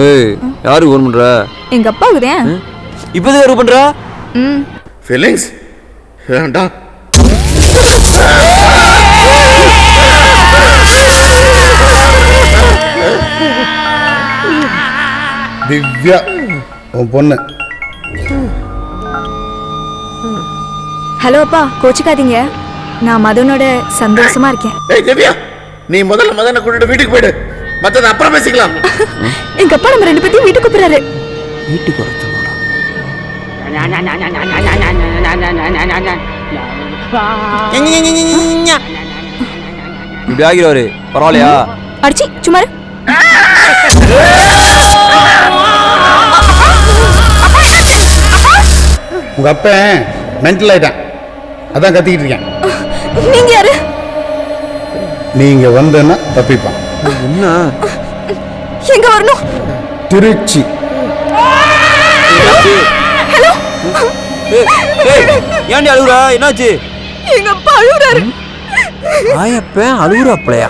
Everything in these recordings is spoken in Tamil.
ஏய் யாருக்கு ஃபோன் பண்ற? எங்க அப்பாவுக்கு தான். இப்போதான் யாருக்கு பண்ற? ஃபீலிங்ஸ் வேண்டாம். திவ்யா உன் பொண்ணு. ஹலோ அப்பா, கோச்சிக்காதீங்க. நான் மதனோட சந்தோஷமா இருக்கேன். ஏய் திவ்யா, நீ முதல்ல மதனை கூட்டிட்டு வீட்டுக்கு போயிடு. மத்தத அப்புறம் பேசிக்கலாம். எங்க அப்பா நம்ம ரெண்டு பேத்தையும் வீட்டுக்கு கூப்பிடுறாரு. வீட்டுக்கு வர சொன்னாரா? இப்படி ஆகிடுவாரு. பரவாயில்லையா? அடிச்சி சும்மா இரு. உங்க அப்பன் மென்டல் ஆயிட்டான், அதான் கத்திக்கிட்டு இருக்கேன். நீங்க யாரு? நீங்க வந்தேன்னா தப்பிப்பான். என்ன? எங்க வரணும்? திருச்சி. ஹலோ. ஏன்டி அழுகுறா? என்னாச்சு? எங்க அப்பா அழுகுறாரு. ஆயப்பன் அழுகுறாப்லையா?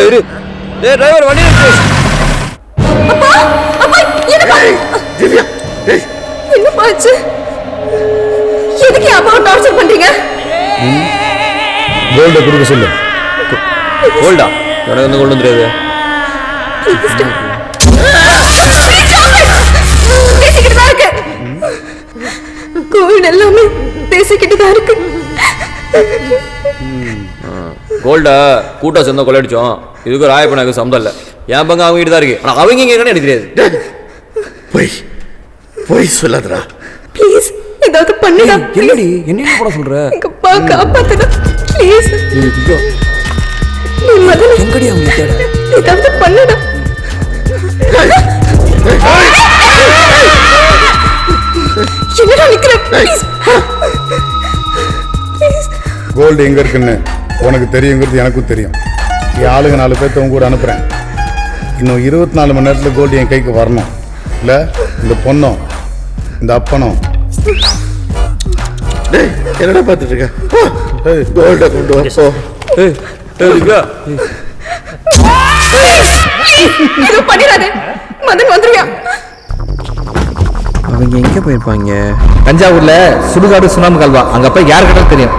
இரு. டேய் டிரைவர் வண்டி நிறுத்து. அப்பா அப்பா என்னப்பா? திவ்யா ஏய் என்னப்பா ஆச்சு? எதுக்கு அப்பா டார்ச்சர் பண்றீங்க? கோல்ட கொடுக்க சொல்லு. கோல்டா? எனக்கு வந்து கொண்டு வந்துடாது. பேசிக்கிட்டு தான் இருக்கு. கோவில் எல்லாமே பேசிக்கிட்டு தான் இருக்கு. கோல்டா கூட்டா சேர்ந்தா கொள்ளடிச்சோம். இதுக்கு ராயப்பனுக்கு சம்மந்தம் இல்லை. என் பங்கு அவங்க கிட்ட தான் இருக்கு. ஆனால் அவங்க எங்க எனக்கு தெரியாது. போய் சொல்லாதடா ப்ளீஸ், ஏதாவது பண்ணுடா. என்னடி என்ன போட சொல்ற? எங்க அப்பா காப்பாத்துடா ப்ளீஸ். நீ மதன எங்கடி அவங்க தேட? ஏதாவது பண்ணுடா. என்னடா நிக்கிற? Please please. கோல்டு எங்க இருக்குன்னு உனக்கு தெரியுங்கிறது எனக்கும் தெரியும். என் ஆளுங்க 4 பேர்த்த உங்க கூட அனுப்புறேன். இன்னும் 24 மணி நேரத்தில் கோல்டு என் கைக்கு வரணும். இல்லை இந்த பொண்ணும் இந்த அப்பனும். டேய் என்னடா பார்த்துட்டு இருக்க? கோல்ட கொண்டு வா. ஏதோ பண்ணிடாதே. மதன் வந்துருவியா? அவங்க எங்க போயிருப்பாங்க? தஞ்சாவூர்ல சுடுகாடு சுண்ணாம்பு கால்வா, அங்க போய் யாரு கிட்ட தெரியும்.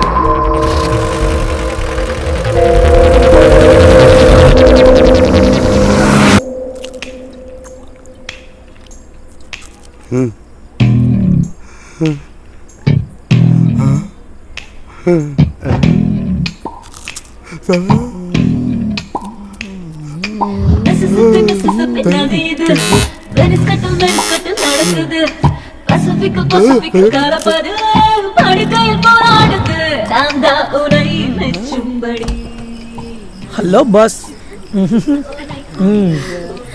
Hello boss.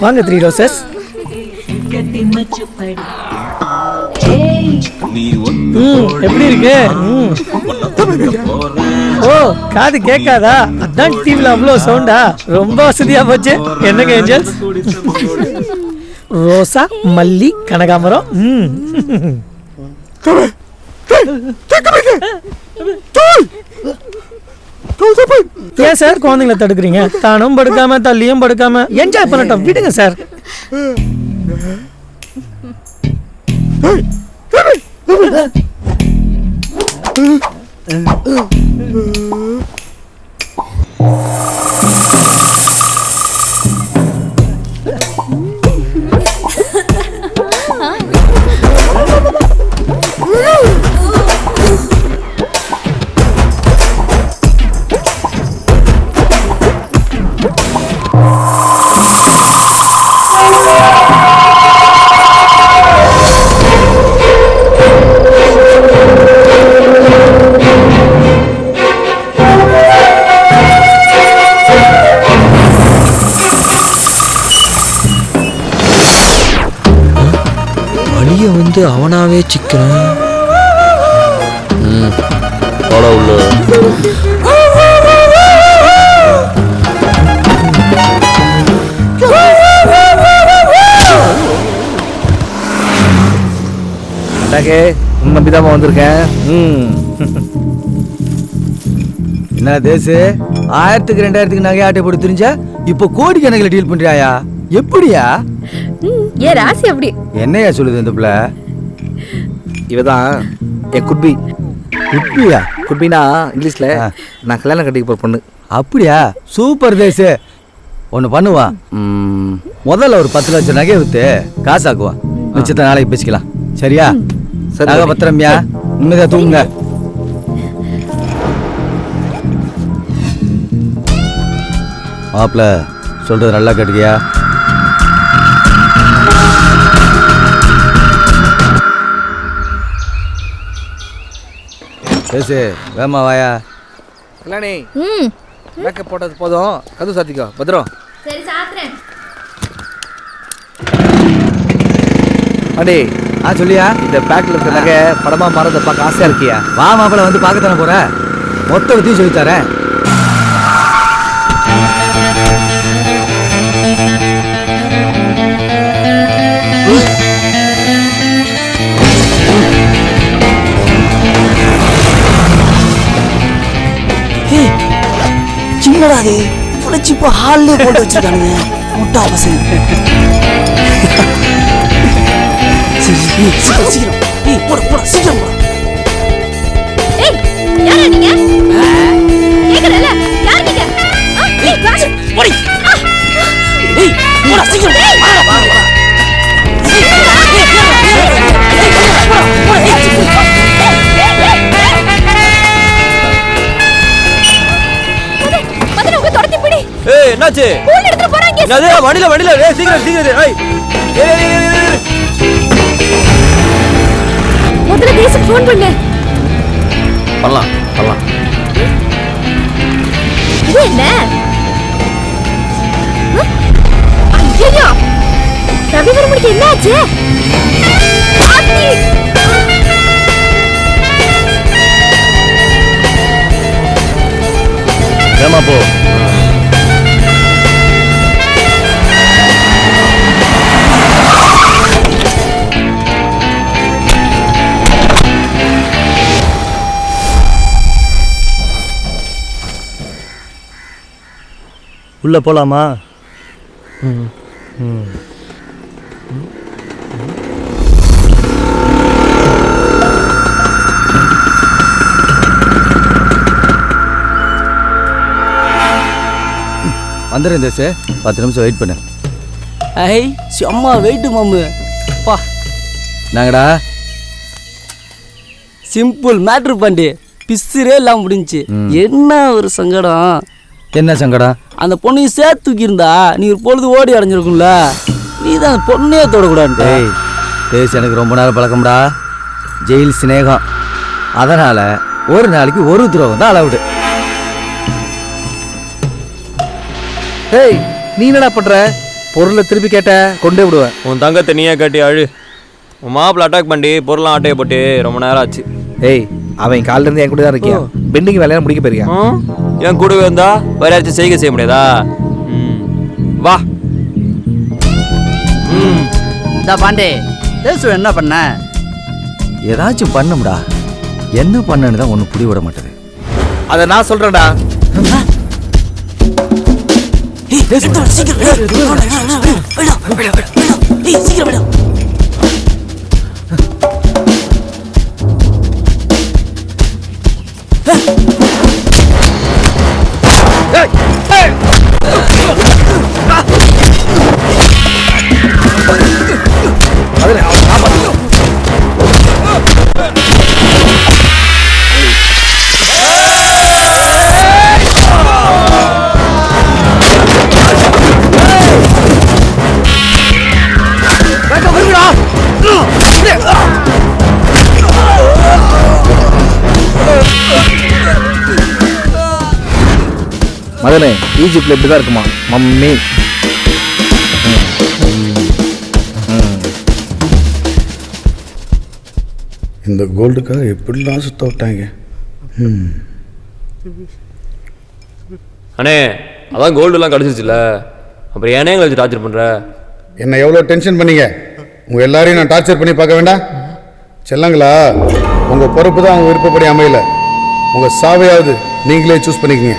வாங்க 3 ரோசஸ். எப்படி இருக்கு? ஓ காது கேட்காதா? அதான் டிவில அவ்வளோ சவுண்டா? ரொம்ப வசதியா போச்சு. என்னங்க ஏஞ்சல்ஸ்? ரோசா, மல்லி, கனகாமரம். ஏன் சார் குழந்தைங்களை தடுக்கிறீங்க? தானும் படுக்காம தள்ளியும் படுக்காம என்ஜாய் பண்ணட்டும், விடுங்க சார். வந்து அவனாவே சிக்கிறான். உள்ள நம்பிதான் வந்திருக்கேன். என்ன தேசு 1000க்கு 2000க்கு நகை ஆட்டை போட்டு தெரிஞ்சா இப்போ கோடி கணக்கில் டீல் பண்றியாயா? எப்படியா? ஏன் ராசி அப்படி? என்னையா சொல்லுது இந்த பிள்ளை? இவதான் என் குட்பி. குப்பியா? குட்பினா இங்கிலீஷ்ல நான் கல்யாணம் கட்டிக்க போற பொண்ணு. அப்படியா? சூப்பர் தேசு. ஒன்று பண்ணுவான், முதல்ல ஒரு 10 லட்சம் நகை விற்று காசாக்குவான், மிச்சத்தை நாளைக்கு பேசிக்கலாம். சரியா? சரி. நகை பத்திரம்யா, நிம்மதியா தூங்குங்க. மாப்பிள்ள சொல்றது நல்லா கேட்டுக்கியா? பேசு, வேமா வாயா. கல்யாணி மேக்கப் போட்டது போதும், கதவு சாத்திக்கோ. பத்திரம். சரி சாத்துறேன். அடே சொல்லியா? இந்த பேக்ல இருக்க நகை படமா மாறத பார்க்க ஆசையா இருக்கியா? வா மாப்பிள்ள, வந்து பார்க்கத்தானே போற, மொத்த பத்தியும் சொல்லித்தரேன். சின்னடா அது புளிச்சு இப்போ ஹால்லே போட்டு வச்சிருக்கானுங்க முட்டா பசங்க. சீக்கிரம் சீக்கிரம் போட போட சீக்கிரம் போட. ஏய் யாரா நீங்க? கேக்குறல யார் நீங்க? ஏய் வாங்க போடி. ஏய் போட சீக்கிரம் வாடா வாடா. ஏய் என்னாச்சு? கூல் எடுத்து போறாங்க. என்னது? வண்டில ஏய் சீக்கிரம் சீக்கிரம் ஏய். முதல்ல தேசுக்கு ஃபோன் பண்ணு. பண்ணலாம். இது என்ன? ஐயோ ரவிவர்மனுக்கு என்ன ஆச்சு? ஆத்தி ஏமா போ. உள்ள போலாமா? வந்துடுறேன் தேசு, 10 நிமிஷம் வெயிட் பண்ணு. ஐ சும்மா வெயிட் மாமு. பா நாங்கடா சிம்பிள் மேட்ரு பண்ணி பிசுரே இல்லாம முடிஞ்சுச்சு. என்ன ஒரு சங்கடம். என்ன சங்கடம்? அந்த பொண்ணையும் சேர்த்து தூக்கியிருந்தா நீ ஒரு பொழுது ஓடி அடைஞ்சிருக்கும்ல. நீ தான் அந்த பொண்ணையே தொடக்கூடாது. டேய் தேசு, எனக்கு ரொம்ப நேரம் பழக்கம்டா, ஜெயில் சிநேகம். அதனால ஒரு நாளைக்கு ஒரு துரோகம் தான் அளவுடு. ஏய் நீ என்னடா பண்ற? பொருளை திருப்பி கேட்ட கொண்டே விடுவேன். உன் தங்கத்தை நீயே கட்டி அழு. உன் மாப்பிள்ள அட்டாக் பண்ணி பொருளாம் ஆட்டையை போட்டு ரொம்ப நேரம் ஆச்சு. ஏய் அவன் காலில இருந்து என் கூட தான் இருக்கியான். பெண்டிங் வேலையெல்லாம் முடிக்க போயிருக்கான். என் கூடவே வந்தா வேற யாராச்சும் செய்ய முடியாதா? வா. இந்த பாண்டே தேசு என்ன பண்ண? ஏதாச்சும் பண்ணும்டா. என்ன பண்ணன்னு தான் ஒன்று புடி விட மாட்டேது. அதை நான் சொல்றேன்டா. சீக்கிரம் சீக்கிரம். மதனே ஈஜிப்ட்ல இப்படிதான் இருக்குமா மம்மி. இந்த கோல்டுக்காக எப்படிலாம் சுத்த விட்டாங்க. அண்ணே அதான் கோல்டுலாம் கிடச்சிருச்சுல, அப்புறம் ஏனே எங்களை வச்சு டார்ச்சர் பண்ணுற? என்னை எவ்வளோ டென்ஷன் பண்ணீங்க. உங்கள் எல்லாரையும் நான் டார்ச்சர் பண்ணி பார்க்க வேண்டாம். செல்லங்களா, உங்கள் பொறுப்பு தான் உங்கள் விருப்பப்படி அமையல. உங்கள் சாவையாவது நீங்களே சூஸ் பண்ணிக்கங்க.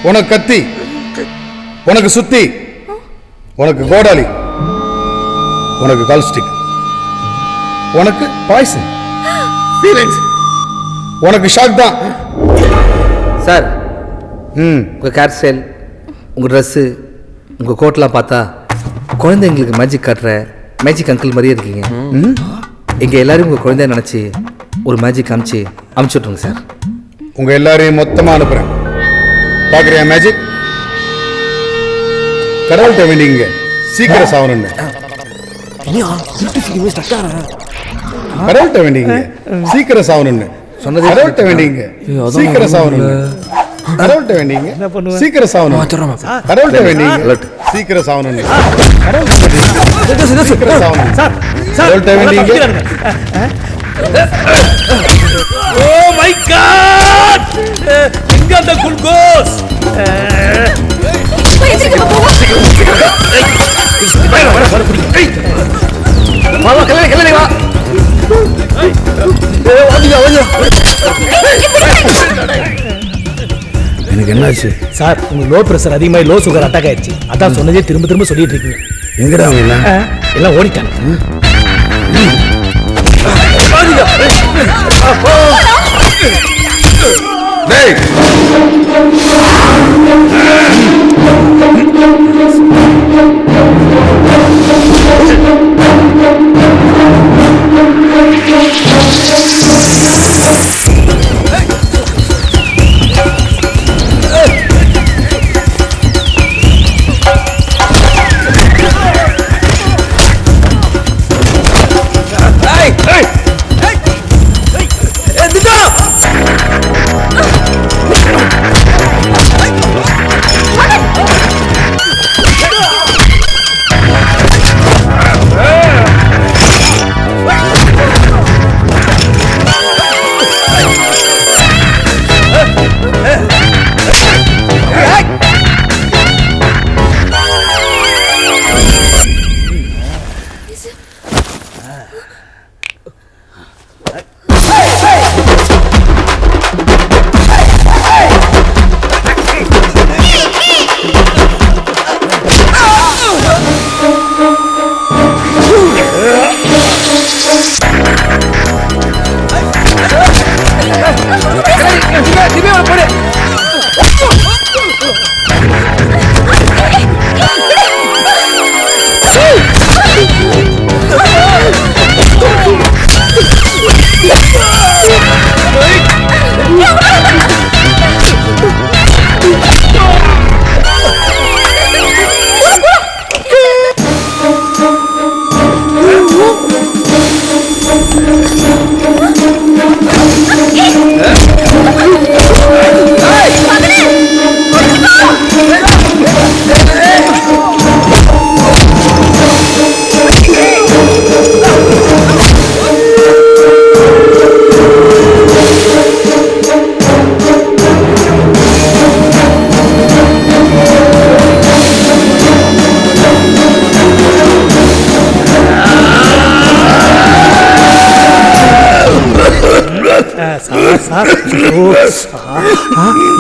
உனக்கு கத்தி, உனக்கு சுத்தி, உனக்கு கோடாலி, உனக்கு கால்ஸ்டிக், உனக்கு பாய்சன், ஃபீலிங்ஸ். உனக்கு ஷாக் தான். சார் உங்கள் ஹேர் ஸ்டைல், உங்கள் ட்ரெஸ்ஸு, உங்கள் கோட்லாம் பார்த்தா குழந்தைங்களுக்கு மேஜிக் காட்டுற மேஜிக் அங்கிள் மாதிரியே இருக்கீங்க. எங்கள் எல்லாரும் உங்கள் குழந்தைய நினச்சி ஒரு மேஜிக் காமிச்சு அமுச்சு விட்ருங்க சார். உங்க எல்லாரையும் மொத்தமா அனுப்புறேன். பாக்குறியா மேஜிக்? கடவுள்கிட்ட வேண்டிங்க சீக்கிரம் சாவணும்னு. கடவுள்கிட்ட வேண்டிங்க சீக்கிரம் சாவணும்னு. சொன்னது கடவுள்கிட்ட வேண்டிங்க சீக்கிரம் சாவணும்னு. கடவுள்கிட்ட வேண்டிங்க சீக்கிரம் சாவணும். கடவுள்கிட்ட வேண்டிங்க சீக்கிரம் சாவணும்னு. சீக்கிரம் சாவணும். கடவுள்கிட்ட வேண்டிங்க. ஓ மை காட், எங்க அந்த குளுக்கோஸ்? எனக்கு என்னாச்சு சார், உங்களுக்கு லோ பிரஷர் அதிகமாக லோ சுகர் அட்டாக் ஆயிடுச்சு. அதான் சொன்னதே திரும்ப திரும்ப சொல்லிட்டு இருக்கீங்க. எங்கடா அவங்க எல்லாம்? எல்லாம் ஓடிட்டாங்க. டேய்,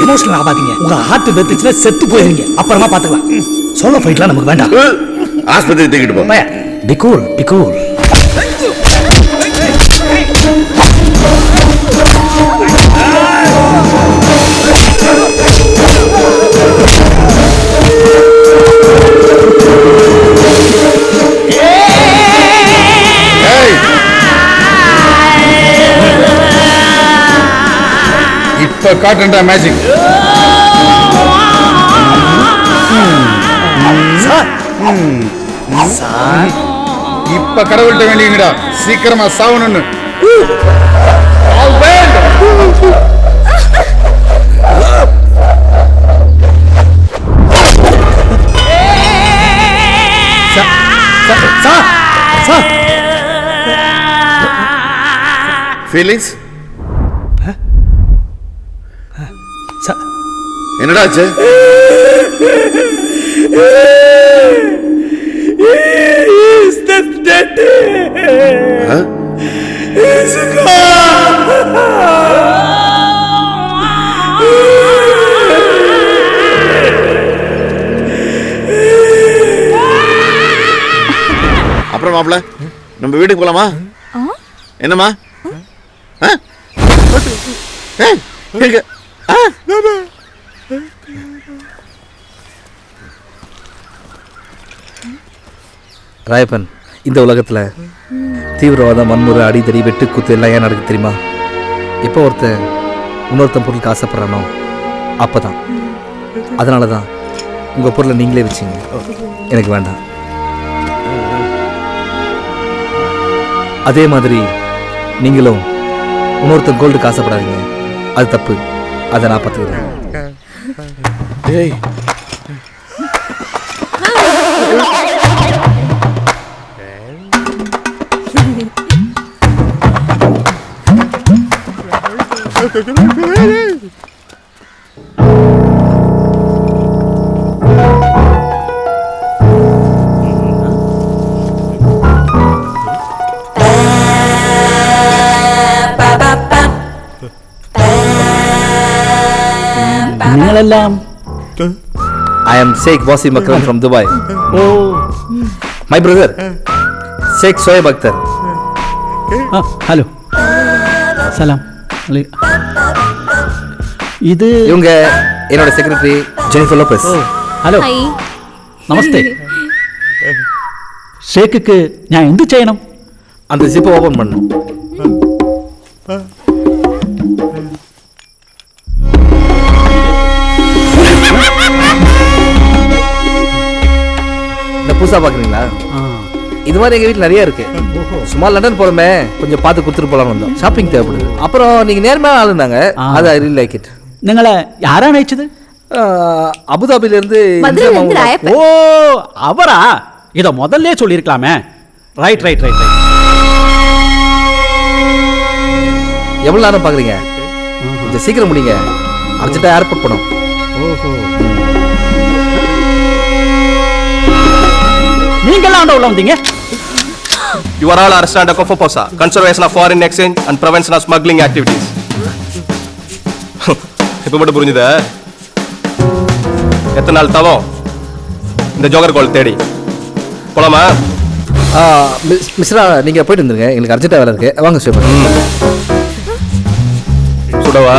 எமோஷனல் ஆகாதீங்க. உங்க ஹார்ட் வெத்துச்சுன்னா செத்து போயிருங்க. அப்புறமா பாத்துக்கலாம். சோலோ ஃபைட்லாம் நமக்கு வேண்டாம். ஆஸ்பத்திரி தூக்கிட்டு போ. Be cool, be cool. இப்ப காட்டுண்டா மேஜிக். இப்ப கடவுள்கிட்ட வேண்டிங்கடா சீக்கிரமா சாவணும்னு. ஃபீலிங்ஸ் என்னடா ஆச்சு? மாப்பிள்ள நம்ம வீட்டுக்கு போலாமா? என்னம்மா? ராயப்பன், இந்த உலகத்தில் தீவிரவாதம், வன்முறை, அடிதடி, வெட்டு குத்து எல்லாம் ஏன் நடக்குது தெரியுமா? எப்போ ஒருத்தன் இன்னொருத்தன் பொருளுக்கு ஆசைப்படுறானோ அப்போ தான். அதனால தான் உங்கள் பொருளை நீங்களே வச்சிங்க, எனக்கு வேண்டாம். அதே மாதிரி நீங்களும் இன்னொருத்தன் கோல்டுக்கு ஆசைப்படாதீங்க, அது தப்பு. அதை நான் பார்த்துக்கிறேன். டேய் നിങ്ങളെല്ലാം I am Sheikh Wasim Akram from Dubai. ഓ My brother, Sheikh Shoaib Akhtar. ആ ഹലോ സലാം ഇത് இவங்க என்னோட செக்ரட்டரி ஜெனிஃபர் லோபஸ். ഓ ഹലോ ஹை നമസ്തേ ഷേഖിക്ക് ഞാൻ എന്ത് ചെയ്യണം? அந்த ஜிப்பை ஓபன் பண்ணணும். இந்த புதுசா பாக்குறீங்களா? இது மாதிரி எங்க வீட்டில் நிறைய இருக்கு. சும்மா லண்டன் போறோமே, கொஞ்சம் பார்த்து கொடுத்துட்டு போலாம் வந்தோம். ஷாப்பிங் தேவைப்படுது. அப்புறம் நீங்க நேர்மையான ஆள் இருந்தாங்க, அது ஐ ரியலி லைக் இட். നിങ്ങളെ ആരാണ് അയച്ചത്? அபுதாபில இருந்து மதுரையிலிருந்து ராயப்பன். ஓ அவரா? இதை முதல்ல சொல்லியிருக்கலாமே. Right right right right. எவ்வளவு நேரம் பாக்குறீங்க? கொஞ்சம் சீக்கிரம் முடிங்க, அர்ஜென்ட்டா ஏர்போர்ட் போனோம். ஓஹோ நீங்களாம் உள்ள வந்தீங்க? You are all arrested under COFOPOSA, Conservation of Foreign Exchange and Prevention of Smuggling Activities. இப்போ மட்டும் புரிஞ்சுதா? எத்தனை நாள் தவம் இந்த ஜோகர் கோல் தேடி போலாமா? மிஸ்ரா, நீங்க போயிட்டு வந்துருங்க, எங்களுக்கு அர்ஜென்ட்டா வேலை இருக்கு. வாங்க ஸ்டே சுடவா?